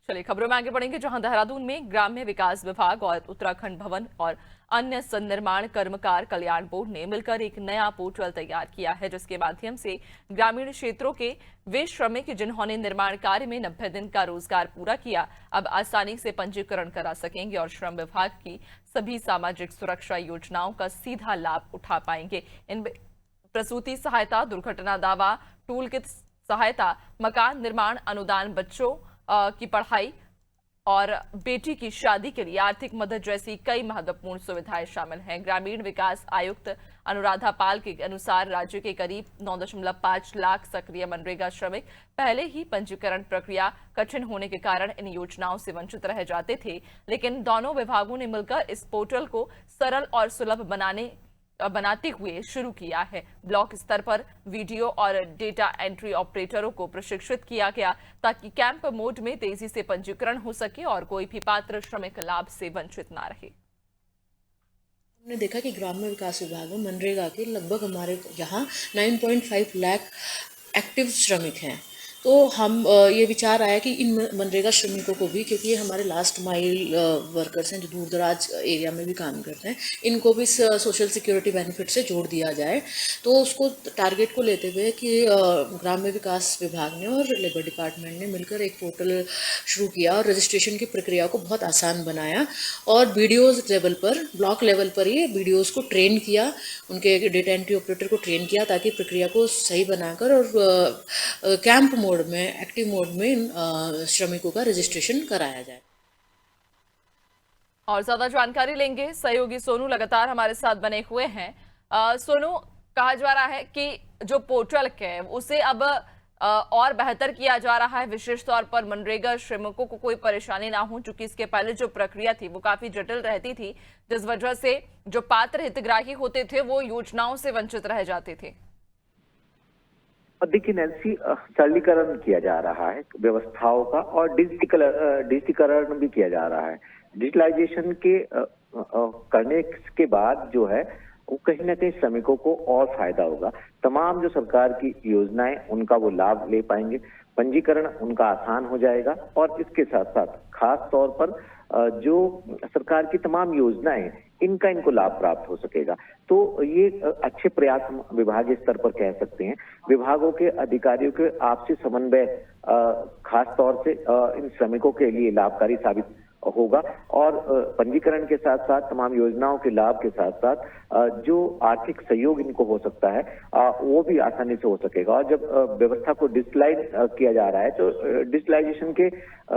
चलिए खबरों में आगे बढ़ेंगे, जहां देहरादून में ग्राम्य विकास विभाग और उत्तराखंड भवन और अन्य संनिर्माण कर्मकार कल्याण बोर्ड ने मिलकर एक नया पोर्टल तैयार किया है, जिसके माध्यम से ग्रामीण क्षेत्रों के वे श्रमिक जिन्होंने निर्माण कार्य में 90 दिन का रोजगार पूरा किया, अब आसानी से पंजीकरण करा सकेंगे और श्रम विभाग की सभी सामाजिक सुरक्षा योजनाओं का सीधा लाभ उठा पाएंगे। इन प्रसूति सहायता, दुर्घटना दावा, टूल किट सहायता, मकान निर्माण अनुदान, बच्चों की पढ़ाई और बेटी की शादी के लिए आर्थिक मदद जैसी कई महत्वपूर्ण सुविधाएं शामिल हैं। ग्रामीण विकास आयुक्त अनुराधा पाल के अनुसार राज्य के करीब 9.5 लाख सक्रिय मनरेगा श्रमिक पहले ही पंजीकरण प्रक्रिया कठिन होने के कारण इन योजनाओं से वंचित रह जाते थे, लेकिन दोनों विभागों ने मिलकर इस पोर्टल को सरल और सुलभ बनाते हुए शुरू किया है। ब्लॉक स्तर पर वीडियो और डेटा एंट्री ऑपरेटरों को प्रशिक्षित किया गया ताकि कैंप मोड में तेजी से पंजीकरण हो सके और कोई भी पात्र श्रमिक लाभ से वंचित ना रहे। हमने देखा कि ग्राम्य विकास विभाग में मनरेगा के लगभग हमारे यहाँ 9.5 लाख एक्टिव श्रमिक हैं। तो हम ये विचार आया कि इन मनरेगा श्रमिकों को भी, क्योंकि ये हमारे लास्ट माइल वर्कर्स हैं जो दूर दराज एरिया में भी काम करते हैं, इनको भी सोशल सिक्योरिटी बेनिफिट से जोड़ दिया जाए। तो उसको टारगेट को लेते हुए कि ग्राम्य विकास विभाग ने और लेबर डिपार्टमेंट ने मिलकर एक पोर्टल शुरू किया और रजिस्ट्रेशन की प्रक्रिया को बहुत आसान बनाया और वीडियोज़ लेवल पर, ब्लॉक लेवल पर ये वीडियोज़ को ट्रेन किया, उनके डेटा एंट्री ऑपरेटर को ट्रेन किया ताकि प्रक्रिया को सही बनाकर और कैंप मोड में, एक्टिव मोड में श्रमिकों का रजिस्ट्रेशन कराया जाए। और ज्यादा जानकारी लेंगे, सहयोगी सोनू लगातार हमारे साथ बने हुए हैं। सोनू, कहा जा रहा है कि जो पोर्टल है उसे अब और बेहतर किया जा रहा है, विशेष तौर पर मनरेगा श्रमिकों को कोई परेशानी ना हो, चूंकि इसके पहले जो प्रक्रिया थी वो काफी जटिल रहती थी, जिस वजह से जो पात्र हितग्राही होते थे वो योजनाओं से वंचित रह जाते थे। देखिए नैन्सी, सरलीकरण किया जा रहा है व्यवस्थाओं का और डिजिटीकरण भी किया जा रहा है। डिजिटलाइजेशन के करने के बाद जो है वो कहीं ना कहीं श्रमिकों को और फायदा होगा। तमाम जो सरकार की योजनाएं उनका वो लाभ ले पाएंगे, पंजीकरण उनका आसान हो जाएगा और इसके साथ साथ खास तौर पर जो सरकार की तमाम योजनाएं इनको लाभ प्राप्त हो सकेगा। तो ये अच्छे प्रयास हम विभागीय स्तर पर कह सकते हैं। विभागों के अधिकारियों के आपसी समन्वय खास तौर से इन श्रमिकों के लिए लाभकारी साबित होगा और पंजीकरण के साथ साथ तमाम योजनाओं के लाभ के साथ साथ जो आर्थिक सहयोग इनको हो सकता है वो भी आसानी से हो सकेगा। और जब व्यवस्था को डिजिटलाइज किया जा रहा है तो डिजिटलाइजेशन के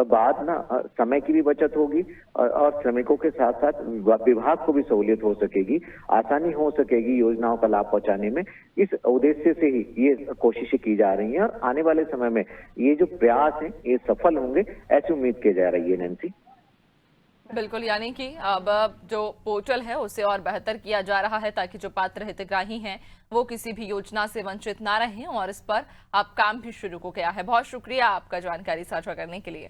बाद ना समय की भी बचत होगी और श्रमिकों के साथ साथ विभाग को भी सहूलियत हो सकेगी, आसानी हो सकेगी योजनाओं का लाभ पहुंचाने में। इस उद्देश्य से ही ये कोशिशें की जा रही हैं और आने वाले समय में ये जो प्रयास हैं ये सफल होंगे, ऐसी उम्मीद की जा रही है नैन्सी। बिल्कुल, यानी कि अब जो पोर्टल है उसे और बेहतर किया जा रहा है ताकि जो पात्र हितग्राही हैं वो किसी भी योजना से वंचित ना रहें और इस पर अब काम भी शुरू हो गया है। बहुत शुक्रिया आपका जानकारी साझा करने के लिए।